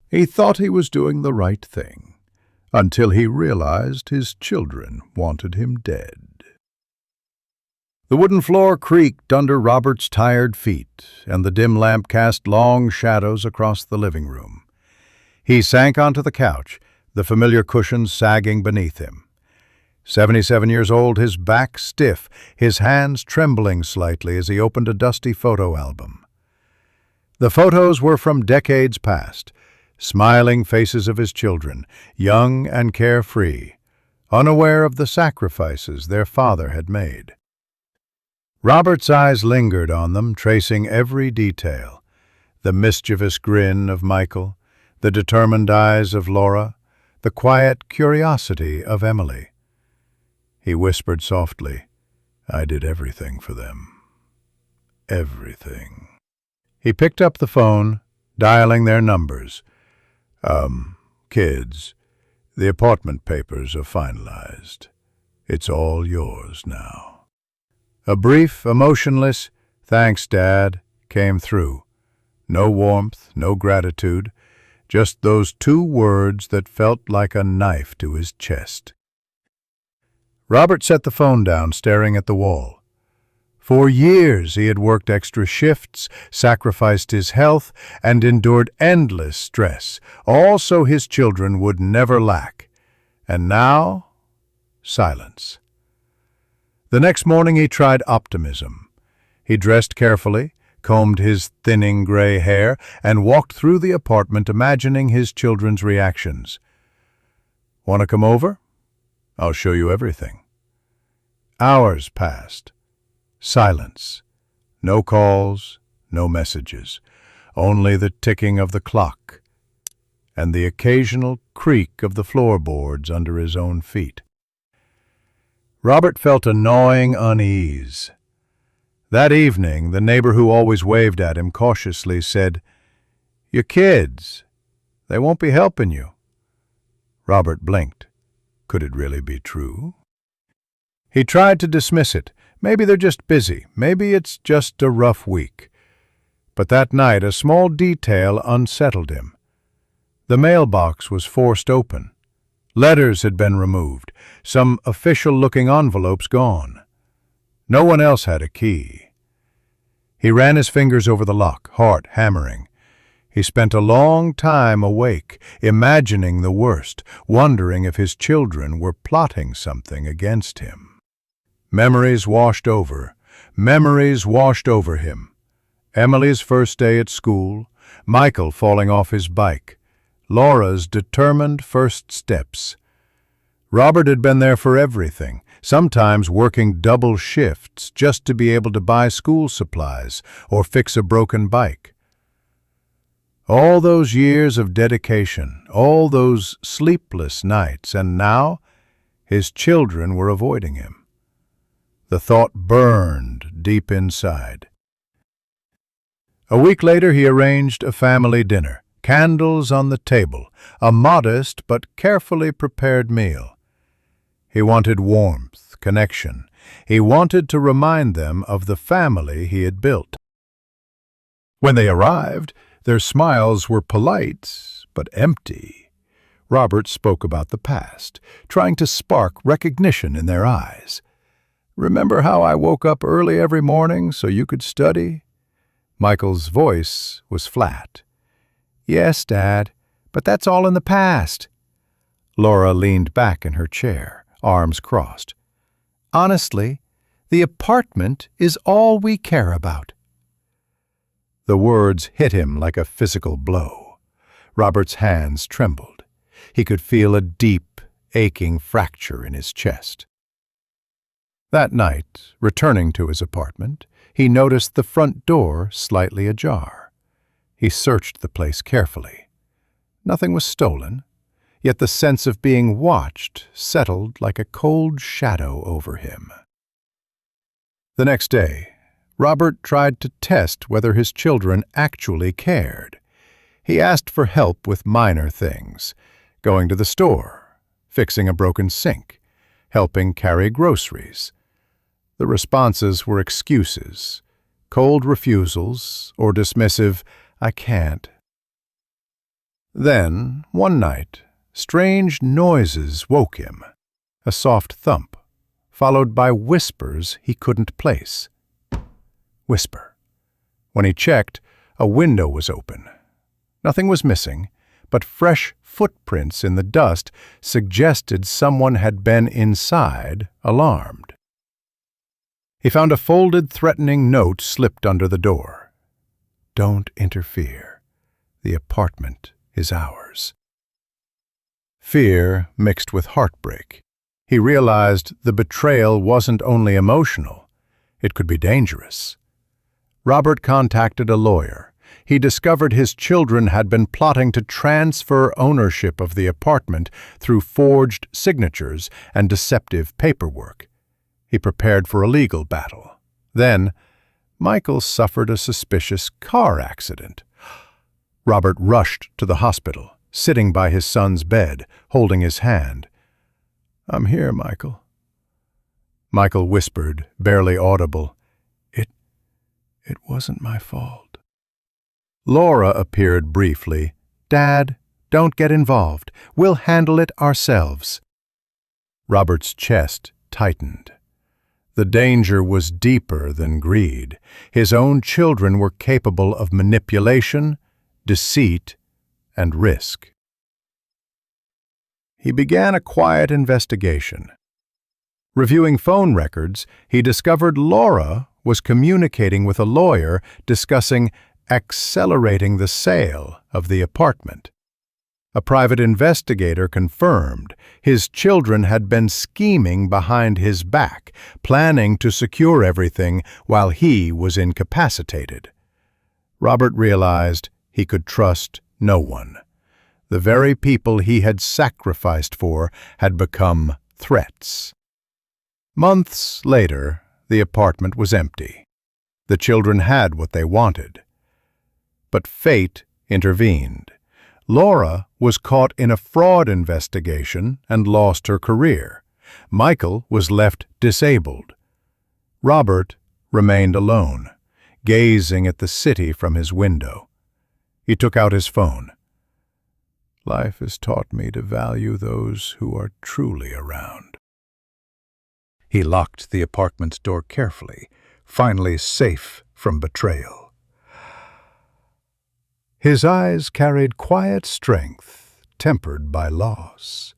He thought he was doing the right thing, until he realized his children wanted him dead. The wooden floor creaked under Robert's tired feet, and the dim lamp cast long shadows across the living room. He sank onto the couch, the familiar cushions sagging beneath him. 77 years old, his back stiff, his hands trembling slightly as he opened a dusty photo album. The photos were from decades past, smiling faces of his children, young and carefree, unaware of the sacrifices their father had made. Robert's eyes lingered on them, tracing every detail: the mischievous grin of Michael, the determined eyes of Laura, the quiet curiosity of Emily. He whispered softly, "I did everything for them. Everything." He picked up the phone, dialing their numbers. Kids, the apartment papers are finalized. It's all yours now." A brief, emotionless, "Thanks, Dad," came through. No warmth, no gratitude, just those two words that felt like a knife to his chest. Robert set the phone down, staring at the wall. For years he had worked extra shifts, sacrificed his health, and endured endless stress, all so his children would never lack. And now, silence. The next morning he tried optimism. He dressed carefully, combed his thinning gray hair, and walked through the apartment imagining his children's reactions. "Want to come over? I'll show you everything." Hours passed. Silence. No calls, no messages. Only the ticking of the clock and the occasional creak of the floorboards under his own feet. Robert felt a gnawing unease. That evening, the neighbor who always waved at him cautiously said, "Your kids, they won't be helping you." Robert blinked. Could it really be true? He tried to dismiss it. Maybe they're just busy. Maybe it's just a rough week. But that night, a small detail unsettled him. The mailbox was forced open. Letters had been removed, some official-looking envelopes gone. No one else had a key. He ran his fingers over the lock, heart hammering. He spent a long time awake, imagining the worst, wondering if his children were plotting something against him. Memories washed over him. Emily's first day at school, Michael falling off his bike, Laura's determined first steps. Robert had been there for everything, sometimes working double shifts just to be able to buy school supplies or fix a broken bike. All those years of dedication, all those sleepless nights, and now his children were avoiding him. The thought burned deep inside. A week later he arranged a family dinner, candles on the table, a modest but carefully prepared meal. He wanted warmth, connection. He wanted to remind them of the family he had built. When they arrived, their smiles were polite but empty. Robert spoke about the past, trying to spark recognition in their eyes. "Remember how I woke up early every morning so you could study?" Michael's voice was flat. "Yes, Dad, but that's all in the past." Laura leaned back in her chair, arms crossed. "Honestly, the apartment is all we care about." The words hit him like a physical blow. Robert's hands trembled. He could feel a deep, aching fracture in his chest. That night, returning to his apartment, he noticed the front door slightly ajar. He searched the place carefully. Nothing was stolen, yet the sense of being watched settled like a cold shadow over him. The next day, Robert tried to test whether his children actually cared. He asked for help with minor things, going to the store, fixing a broken sink, helping carry groceries. The responses were excuses, cold refusals, or dismissive, "I can't." Then, one night, strange noises woke him. A soft thump, followed by whispers he couldn't place. Whisper. When he checked, a window was open. Nothing was missing, but fresh footprints in the dust suggested someone had been inside, alarmed. He found a folded, threatening note slipped under the door. "Don't interfere. The apartment is ours." Fear mixed with heartbreak. He realized the betrayal wasn't only emotional, it could be dangerous. Robert contacted a lawyer. He discovered his children had been plotting to transfer ownership of the apartment through forged signatures and deceptive paperwork. He prepared for a legal battle. Then, Michael suffered a suspicious car accident. Robert rushed to the hospital, sitting by his son's bed, holding his hand. "I'm here, Michael." Michael whispered, barely audible, It wasn't my fault." Laura appeared briefly. "Dad, don't get involved. We'll handle it ourselves." Robert's chest tightened. The danger was deeper than greed. His own children were capable of manipulation, deceit, and risk. He began a quiet investigation. Reviewing phone records, he discovered Laura was communicating with a lawyer discussing accelerating the sale of the apartment. A private investigator confirmed his children had been scheming behind his back, planning to secure everything while he was incapacitated. Robert realized he could trust no one. The very people he had sacrificed for had become threats. Months later, the apartment was empty. The children had what they wanted. But fate intervened. Laura was caught in a fraud investigation and lost her career. Michael was left disabled. Robert remained alone, gazing at the city from his window. He took out his phone. "Life has taught me to value those who are truly around." He locked the apartment's door carefully, finally safe from betrayal. His eyes carried quiet strength, tempered by loss.